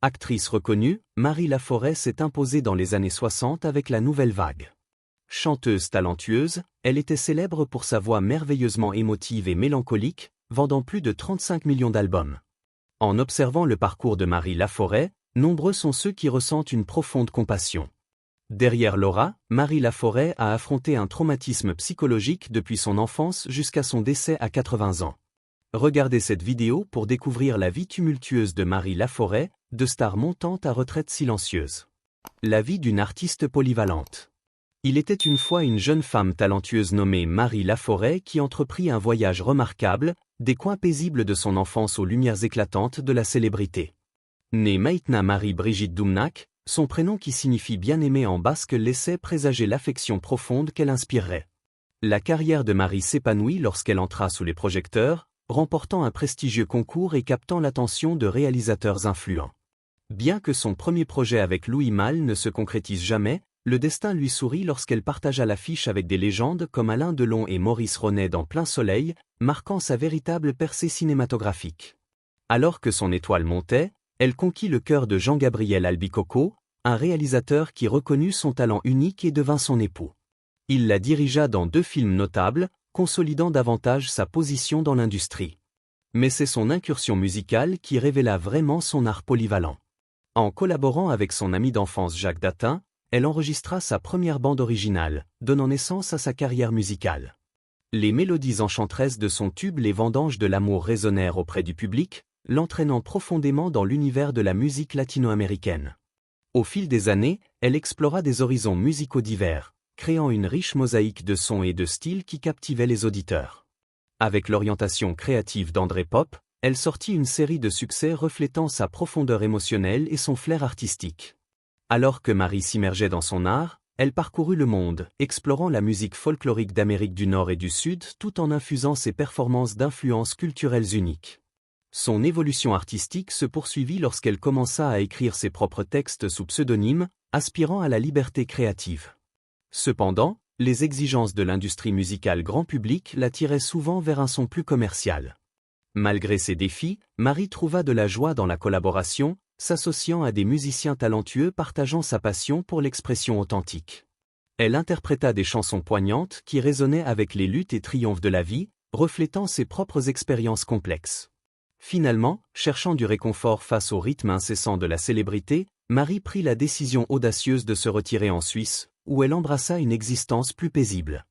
Actrice reconnue, Marie Laforêt s'est imposée dans les années 60 avec la nouvelle vague. Chanteuse talentueuse, elle était célèbre pour sa voix merveilleusement émotive et mélancolique, vendant plus de 35 millions d'albums. En observant le parcours de Marie Laforêt, nombreux sont ceux qui ressentent une profonde compassion. Derrière Laura, Marie Laforêt a affronté un traumatisme psychologique depuis son enfance jusqu'à son décès à 80 ans. Regardez cette vidéo pour découvrir la vie tumultueuse de Marie Laforêt, de star montante à retraite silencieuse. La vie d'une artiste polyvalente. Il était une fois une jeune femme talentueuse nommée Marie Laforêt qui entreprit un voyage remarquable, des coins paisibles de son enfance aux lumières éclatantes de la célébrité. Née Maïtna Marie-Brigitte Doumnac, son prénom qui signifie bien-aimée en basque laissait présager l'affection profonde qu'elle inspirerait. La carrière de Marie s'épanouit lorsqu'elle entra sous les projecteurs, remportant un prestigieux concours et captant l'attention de réalisateurs influents. Bien que son premier projet avec Louis Malle ne se concrétise jamais, le destin lui sourit lorsqu'elle partagea l'affiche avec des légendes comme Alain Delon et Maurice Ronet dans Plein Soleil, marquant sa véritable percée cinématographique. Alors que son étoile montait, elle conquit le cœur de Jean-Gabriel Albicoco, un réalisateur qui reconnut son talent unique et devint son époux. Il la dirigea dans 2 films notables, consolidant davantage sa position dans l'industrie. Mais c'est son incursion musicale qui révéla vraiment son art polyvalent. En collaborant avec son ami d'enfance Jacques Datin, elle enregistra sa première bande originale, donnant naissance à sa carrière musicale. Les mélodies enchanteresses de son tube Les Vendanges de l'amour résonnèrent auprès du public, l'entraînant profondément dans l'univers de la musique latino-américaine. Au fil des années, elle explora des horizons musicaux divers, créant une riche mosaïque de sons et de styles qui captivait les auditeurs. Avec l'orientation créative d'André Pop, elle sortit une série de succès reflétant sa profondeur émotionnelle et son flair artistique. Alors que Marie s'immergeait dans son art, elle parcourut le monde, explorant la musique folklorique d'Amérique du Nord et du Sud tout en infusant ses performances d'influences culturelles uniques. Son évolution artistique se poursuivit lorsqu'elle commença à écrire ses propres textes sous pseudonyme, aspirant à la liberté créative. Cependant, les exigences de l'industrie musicale grand public l'attiraient souvent vers un son plus commercial. Malgré ces défis, Marie trouva de la joie dans la collaboration, s'associant à des musiciens talentueux partageant sa passion pour l'expression authentique. Elle interpréta des chansons poignantes qui résonnaient avec les luttes et triomphes de la vie, reflétant ses propres expériences complexes. Finalement, cherchant du réconfort face au rythme incessant de la célébrité, Marie prit la décision audacieuse de se retirer en Suisse, où elle embrassa une existence plus paisible.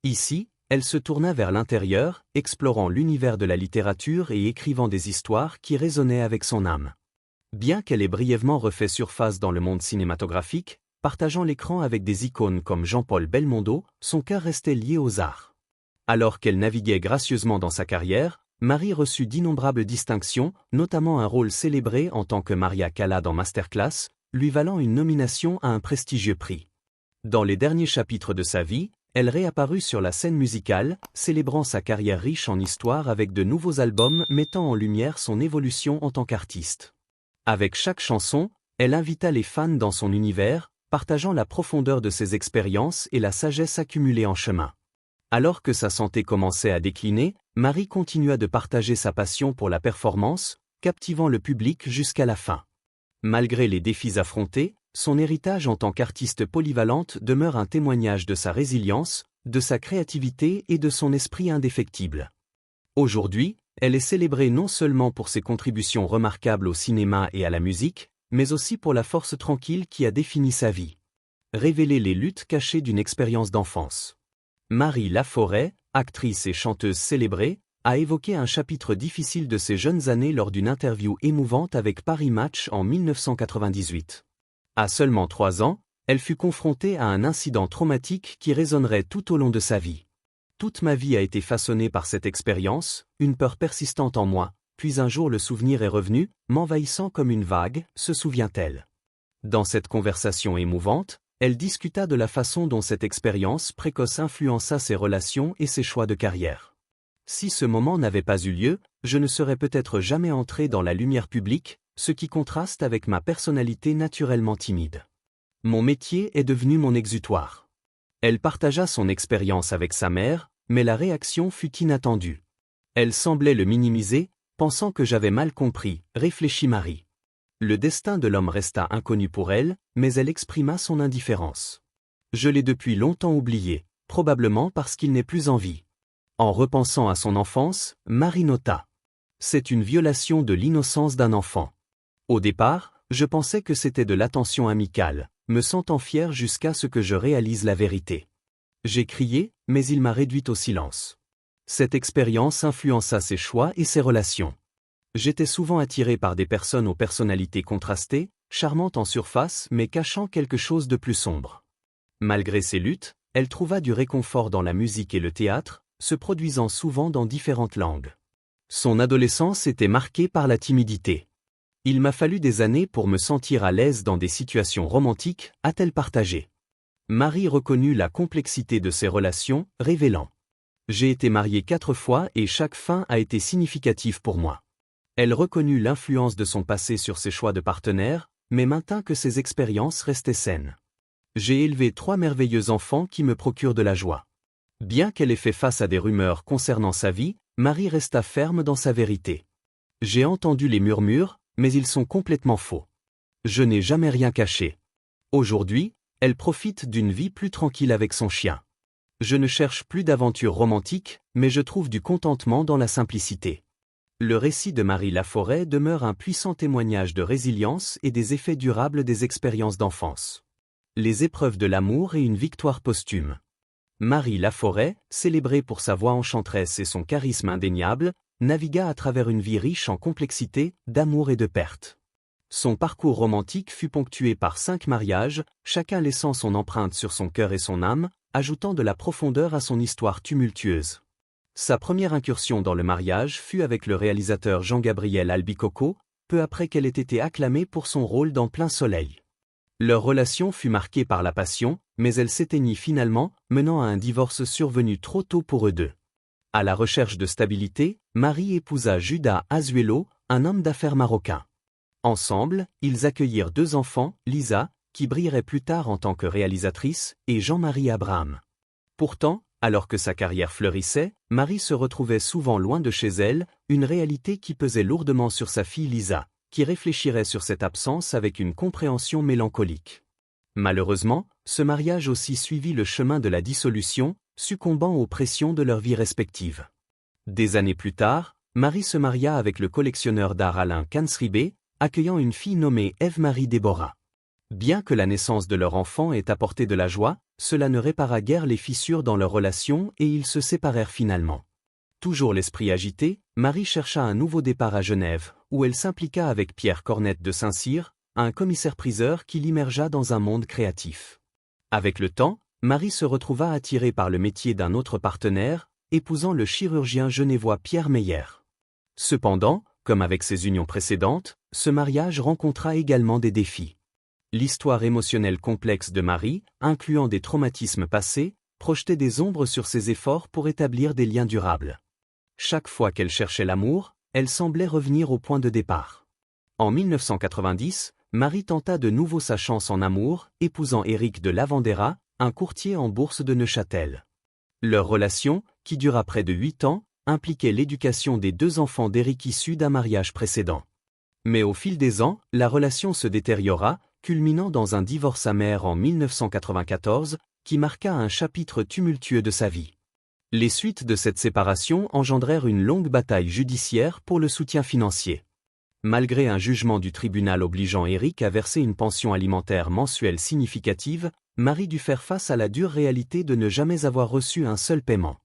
Ici, elle se tourna vers l'intérieur, explorant l'univers de la littérature et écrivant des histoires qui résonnaient avec son âme. Bien qu'elle ait brièvement refait surface dans le monde cinématographique, partageant l'écran avec des icônes comme Jean-Paul Belmondo, son cœur restait lié aux arts. Alors qu'elle naviguait gracieusement dans sa carrière, Marie reçut d'innombrables distinctions, notamment un rôle célébré en tant que Maria Callas dans Masterclass, lui valant une nomination à un prestigieux prix. Dans les derniers chapitres de sa vie, elle réapparut sur la scène musicale, célébrant sa carrière riche en histoire avec de nouveaux albums mettant en lumière son évolution en tant qu'artiste. Avec chaque chanson, elle invita les fans dans son univers, partageant la profondeur de ses expériences et la sagesse accumulée en chemin. Alors que sa santé commençait à décliner, Marie continua de partager sa passion pour la performance, captivant le public jusqu'à la fin. Malgré les défis affrontés, son héritage en tant qu'artiste polyvalente demeure un témoignage de sa résilience, de sa créativité et de son esprit indéfectible. Aujourd'hui, elle est célébrée non seulement pour ses contributions remarquables au cinéma et à la musique, mais aussi pour la force tranquille qui a défini sa vie. Révéler les luttes cachées d'une expérience d'enfance. Marie Laforêt, actrice et chanteuse célébrée, a évoqué un chapitre difficile de ses jeunes années lors d'une interview émouvante avec Paris Match en 1998. À seulement 3 ans, elle fut confrontée à un incident traumatique qui résonnerait tout au long de sa vie. Toute ma vie a été façonnée par cette expérience, une peur persistante en moi, puis un jour le souvenir est revenu, m'envahissant comme une vague, se souvient-elle. Dans cette conversation émouvante, elle discuta de la façon dont cette expérience précoce influença ses relations et ses choix de carrière. Si ce moment n'avait pas eu lieu, je ne serais peut-être jamais entrée dans la lumière publique, ce qui contraste avec ma personnalité naturellement timide. Mon métier est devenu mon exutoire. Elle partagea son expérience avec sa mère, mais la réaction fut inattendue. Elle semblait le minimiser, pensant que j'avais mal compris, réfléchit Marie. Le destin de l'homme resta inconnu pour elle, mais elle exprima son indifférence. Je l'ai depuis longtemps oublié, probablement parce qu'il n'est plus en vie. En repensant à son enfance, Marie nota. C'est une violation de l'innocence d'un enfant. Au départ, je pensais que c'était de l'attention amicale, me sentant fière jusqu'à ce que je réalise la vérité. J'ai crié, mais il m'a réduite au silence. Cette expérience influença ses choix et ses relations. J'étais souvent attiré par des personnes aux personnalités contrastées, charmantes en surface mais cachant quelque chose de plus sombre. Malgré ses luttes, elle trouva du réconfort dans la musique et le théâtre, se produisant souvent dans différentes langues. Son adolescence était marquée par la timidité. Il m'a fallu des années pour me sentir à l'aise dans des situations romantiques, a-t-elle partagé. Marie reconnut la complexité de ses relations, révélant. J'ai été mariée 4 fois et chaque fin a été significative pour moi. Elle reconnut l'influence de son passé sur ses choix de partenaires, mais maintint que ses expériences restaient saines. J'ai élevé 3 merveilleux enfants qui me procurent de la joie. Bien qu'elle ait fait face à des rumeurs concernant sa vie, Marie resta ferme dans sa vérité. J'ai entendu les murmures, mais ils sont complètement faux. Je n'ai jamais rien caché. Aujourd'hui, elle profite d'une vie plus tranquille avec son chien. Je ne cherche plus d'aventures romantiques, mais je trouve du contentement dans la simplicité. Le récit de Marie Laforêt demeure un puissant témoignage de résilience et des effets durables des expériences d'enfance. Les épreuves de l'amour et une victoire posthume. Marie Laforêt, célébrée pour sa voix enchanteresse et son charisme indéniable, navigua à travers une vie riche en complexité, d'amour et de pertes. Son parcours romantique fut ponctué par 5 mariages, chacun laissant son empreinte sur son cœur et son âme, ajoutant de la profondeur à son histoire tumultueuse. Sa première incursion dans le mariage fut avec le réalisateur Jean-Gabriel Albicocco, peu après qu'elle ait été acclamée pour son rôle dans Plein Soleil. Leur relation fut marquée par la passion, mais elle s'éteignit finalement, menant à un divorce survenu trop tôt pour eux deux. À la recherche de stabilité, Marie épousa Judas Azuelo, un homme d'affaires marocain. Ensemble, ils accueillirent 2 enfants, Lisa, qui brillerait plus tard en tant que réalisatrice, et Jean-Marie Abraham. Pourtant, alors que sa carrière fleurissait, Marie se retrouvait souvent loin de chez elle, une réalité qui pesait lourdement sur sa fille Lisa, qui réfléchirait sur cette absence avec une compréhension mélancolique. Malheureusement, ce mariage aussi suivit le chemin de la dissolution, succombant aux pressions de leurs vies respectives. Des années plus tard, Marie se maria avec le collectionneur d'art Alain Kansribé, accueillant une fille nommée Ève-Marie Déborah. Bien que la naissance de leur enfant ait apporté de la joie, cela ne répara guère les fissures dans leur relation et ils se séparèrent finalement. Toujours l'esprit agité, Marie chercha un nouveau départ à Genève, où elle s'impliqua avec Pierre Cornette de Saint-Cyr, un commissaire-priseur qui l'immergea dans un monde créatif. Avec le temps, Marie se retrouva attirée par le métier d'un autre partenaire, épousant le chirurgien genevois Pierre Meyer. Cependant, comme avec ses unions précédentes, ce mariage rencontra également des défis. L'histoire émotionnelle complexe de Marie, incluant des traumatismes passés, projetait des ombres sur ses efforts pour établir des liens durables. Chaque fois qu'elle cherchait l'amour, elle semblait revenir au point de départ. En 1990, Marie tenta de nouveau sa chance en amour, épousant Éric de Lavandera, un courtier en bourse de Neuchâtel. Leur relation, qui dura près de 8 ans, impliquait l'éducation des 2 enfants d'Éric issus d'un mariage précédent. Mais au fil des ans, la relation se détériora, culminant dans un divorce amer en 1994, qui marqua un chapitre tumultueux de sa vie. Les suites de cette séparation engendrèrent une longue bataille judiciaire pour le soutien financier. Malgré un jugement du tribunal obligeant Éric à verser une pension alimentaire mensuelle significative, Marie dut faire face à la dure réalité de ne jamais avoir reçu un seul paiement.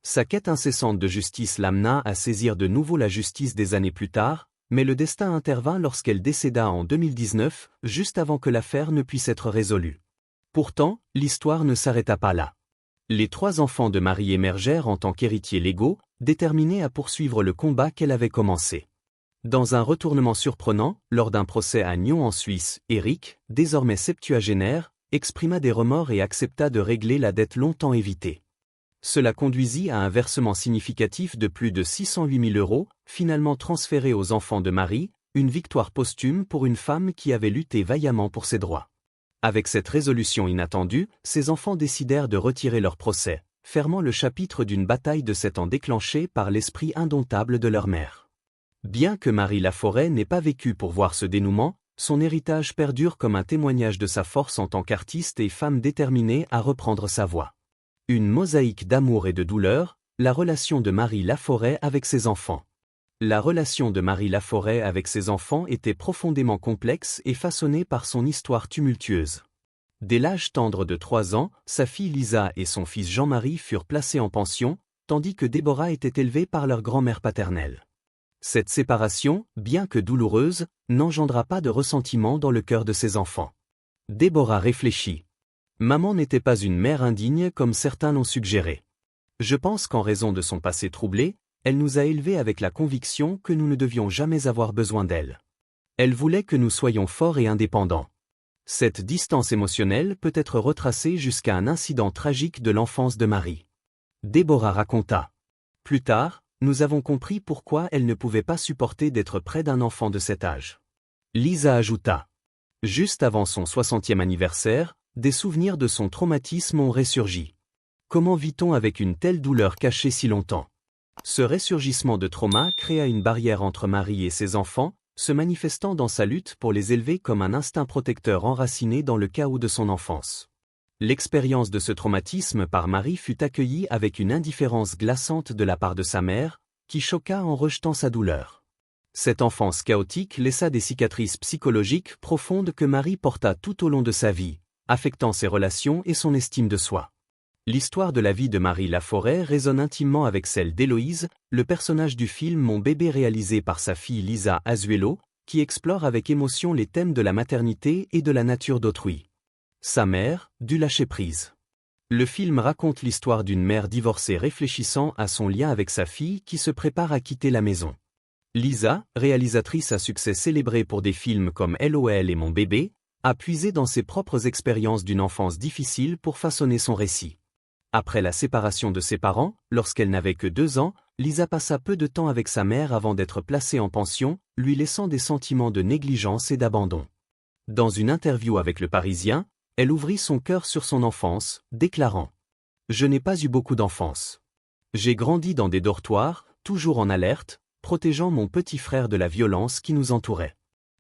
Sa quête incessante de justice l'amena à saisir de nouveau la justice des années plus tard, mais le destin intervint lorsqu'elle décéda en 2019, juste avant que l'affaire ne puisse être résolue. Pourtant, l'histoire ne s'arrêta pas là. Les 3 enfants de Marie émergèrent en tant qu'héritiers légaux, déterminés à poursuivre le combat qu'elle avait commencé. Dans un retournement surprenant, lors d'un procès à Nyon en Suisse, Éric, désormais septuagénaire, exprima des remords et accepta de régler la dette longtemps évitée. Cela conduisit à un versement significatif de plus de 608 000 €, finalement transféré aux enfants de Marie, une victoire posthume pour une femme qui avait lutté vaillamment pour ses droits. Avec cette résolution inattendue, ces enfants décidèrent de retirer leur procès, fermant le chapitre d'une bataille de 7 ans déclenchée par l'esprit indomptable de leur mère. Bien que Marie Laforêt n'ait pas vécu pour voir ce dénouement, son héritage perdure comme un témoignage de sa force en tant qu'artiste et femme déterminée à reprendre sa voie. Une mosaïque d'amour et de douleur, la relation de Marie Laforêt avec ses enfants. La relation de Marie Laforêt avec ses enfants était profondément complexe et façonnée par son histoire tumultueuse. Dès l'âge tendre de 3 ans, sa fille Lisa et son fils Jean-Marie furent placés en pension, tandis que Déborah était élevée par leur grand-mère paternelle. Cette séparation, bien que douloureuse, n'engendra pas de ressentiment dans le cœur de ses enfants. Déborah réfléchit. Maman n'était pas une mère indigne comme certains l'ont suggéré. Je pense qu'en raison de son passé troublé, elle nous a élevés avec la conviction que nous ne devions jamais avoir besoin d'elle. Elle voulait que nous soyons forts et indépendants. Cette distance émotionnelle peut être retracée jusqu'à un incident tragique de l'enfance de Marie. Déborah raconta. Plus tard, nous avons compris pourquoi elle ne pouvait pas supporter d'être près d'un enfant de cet âge. Lisa ajouta. Juste avant son 60e anniversaire, des souvenirs de son traumatisme ont ressurgi. Comment vit-on avec une telle douleur cachée si longtemps? Ce ressurgissement de trauma créa une barrière entre Marie et ses enfants, se manifestant dans sa lutte pour les élever comme un instinct protecteur enraciné dans le chaos de son enfance. L'expérience de ce traumatisme par Marie fut accueillie avec une indifférence glaçante de la part de sa mère, qui choqua en rejetant sa douleur. Cette enfance chaotique laissa des cicatrices psychologiques profondes que Marie porta tout au long de sa vie, affectant ses relations et son estime de soi. L'histoire de la vie de Marie Laforêt résonne intimement avec celle d'Héloïse, le personnage du film Mon bébé réalisé par sa fille Lisa Azuelo, qui explore avec émotion les thèmes de la maternité et de la nature d'autrui. Sa mère dut lâcher prise. Le film raconte l'histoire d'une mère divorcée réfléchissant à son lien avec sa fille qui se prépare à quitter la maison. Lisa, réalisatrice à succès célébrée pour des films comme LOL et Mon bébé, a puisé dans ses propres expériences d'une enfance difficile pour façonner son récit. Après la séparation de ses parents, lorsqu'elle n'avait que 2 ans, Lisa passa peu de temps avec sa mère avant d'être placée en pension, lui laissant des sentiments de négligence et d'abandon. Dans une interview avec Le Parisien, elle ouvrit son cœur sur son enfance, déclarant « Je n'ai pas eu beaucoup d'enfance. J'ai grandi dans des dortoirs, toujours en alerte, protégeant mon petit frère de la violence qui nous entourait.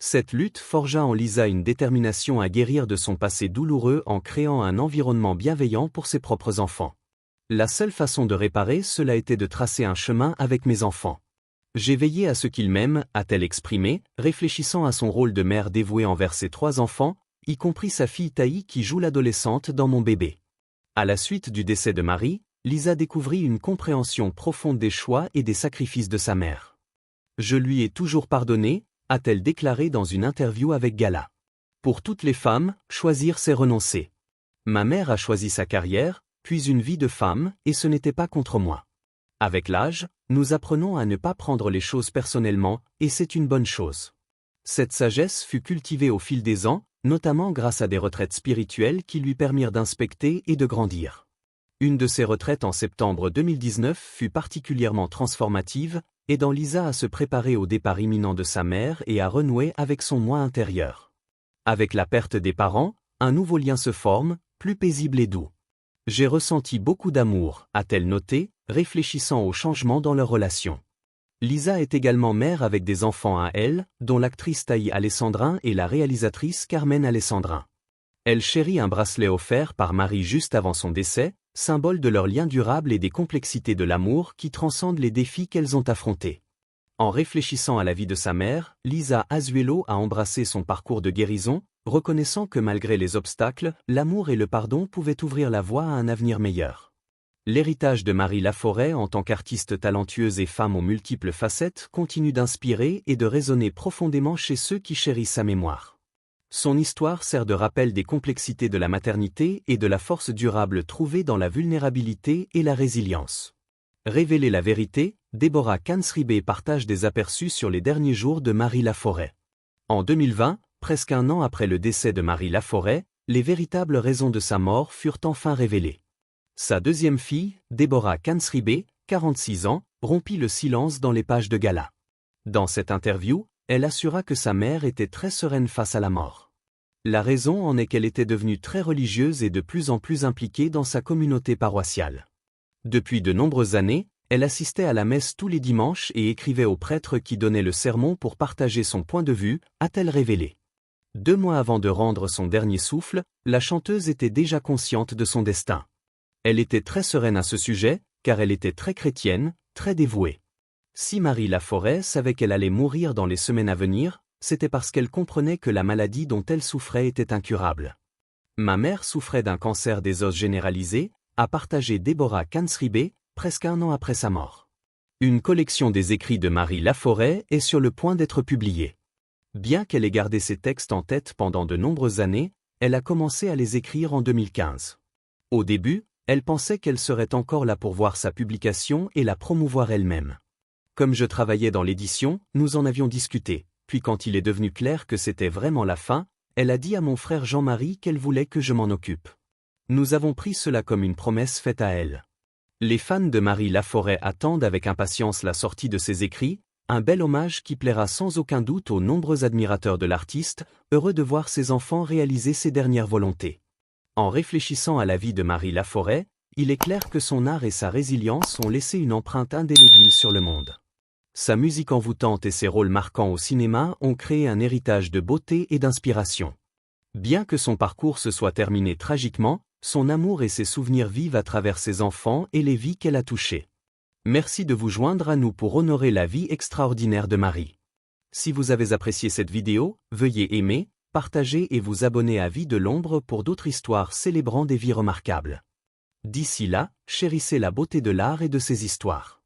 Cette lutte forgea en Lisa une détermination à guérir de son passé douloureux en créant un environnement bienveillant pour ses propres enfants. La seule façon de réparer cela était de tracer un chemin avec mes enfants. J'ai veillé à ce qu'ils m'aiment, a-t-elle exprimé, réfléchissant à son rôle de mère dévouée envers ses 3 enfants, y compris sa fille Taï qui joue l'adolescente dans Mon bébé. À la suite du décès de Marie, Lisa découvrit une compréhension profonde des choix et des sacrifices de sa mère. Je lui ai toujours pardonné, a-t-elle déclaré dans une interview avec Gala. Pour toutes les femmes, choisir c'est renoncer. Ma mère a choisi sa carrière, puis une vie de femme, et ce n'était pas contre moi. Avec l'âge, nous apprenons à ne pas prendre les choses personnellement, et c'est une bonne chose. Cette sagesse fut cultivée au fil des ans, notamment grâce à des retraites spirituelles qui lui permirent d'inspecter et de grandir. Une de ces retraites en septembre 2019 fut particulièrement transformative, aidant Lisa à se préparer au départ imminent de sa mère et à renouer avec son moi intérieur. Avec la perte des parents, un nouveau lien se forme, plus paisible et doux. J'ai ressenti beaucoup d'amour, a-t-elle noté, réfléchissant aux changements dans leur relation. Lisa est également mère avec des enfants à elle, dont l'actrice Taï Alessandrin et la réalisatrice Carmen Alessandrin. Elle chérit un bracelet offert par Marie juste avant son décès, symbole de leur lien durable et des complexités de l'amour qui transcendent les défis qu'elles ont affrontés. En réfléchissant à la vie de sa mère, Lisa Azuelo a embrassé son parcours de guérison, reconnaissant que malgré les obstacles, l'amour et le pardon pouvaient ouvrir la voie à un avenir meilleur. L'héritage de Marie Laforêt en tant qu'artiste talentueuse et femme aux multiples facettes continue d'inspirer et de résonner profondément chez ceux qui chérissent sa mémoire. Son histoire sert de rappel des complexités de la maternité et de la force durable trouvée dans la vulnérabilité et la résilience. Révéler la vérité, Déborah Cansribé partage des aperçus sur les derniers jours de Marie Laforêt. En 2020, presque un an après le décès de Marie Laforêt, les véritables raisons de sa mort furent enfin révélées. Sa deuxième fille, Déborah Cansribé, 46 ans, rompit le silence dans les pages de Gala. Dans cette interview, elle assura que sa mère était très sereine face à la mort. La raison en est qu'elle était devenue très religieuse et de plus en plus impliquée dans sa communauté paroissiale. Depuis de nombreuses années, Elle assistait à la messe tous les dimanches et écrivait au prêtre qui donnait le sermon pour partager son point de vue, a-t-elle révélé. 2 mois avant de rendre son dernier souffle, la chanteuse était déjà consciente de son destin. Elle était très sereine à ce sujet, car elle était très chrétienne, très dévouée. Si Marie Laforêt savait qu'elle allait mourir dans les semaines à venir, c'était parce qu'elle comprenait que la maladie dont elle souffrait était incurable. Ma mère souffrait d'un cancer des os généralisé, a partagé Déborah Kansribe, presque 1 an après sa mort. Une collection des écrits de Marie Laforêt est sur le point d'être publiée. Bien qu'elle ait gardé ses textes en tête pendant de nombreuses années, elle a commencé à les écrire en 2015. Au début, elle pensait qu'elle serait encore là pour voir sa publication et la promouvoir elle-même. Comme je travaillais dans l'édition, nous en avions discuté, puis quand il est devenu clair que c'était vraiment la fin, elle a dit à mon frère Jean-Marie qu'elle voulait que je m'en occupe. Nous avons pris cela comme une promesse faite à elle. Les fans de Marie Laforêt attendent avec impatience la sortie de ses écrits, un bel hommage qui plaira sans aucun doute aux nombreux admirateurs de l'artiste, heureux de voir ses enfants réaliser ses dernières volontés. En réfléchissant à la vie de Marie Laforêt, il est clair que son art et sa résilience ont laissé une empreinte indélébile sur le monde. Sa musique envoûtante et ses rôles marquants au cinéma ont créé un héritage de beauté et d'inspiration. Bien que son parcours se soit terminé tragiquement, son amour et ses souvenirs vivent à travers ses enfants et les vies qu'elle a touchées. Merci de vous joindre à nous pour honorer la vie extraordinaire de Marie. Si vous avez apprécié cette vidéo, veuillez aimer, partager et vous abonner à Vie de l'Ombre pour d'autres histoires célébrant des vies remarquables. D'ici là, chérissez la beauté de l'art et de ses histoires.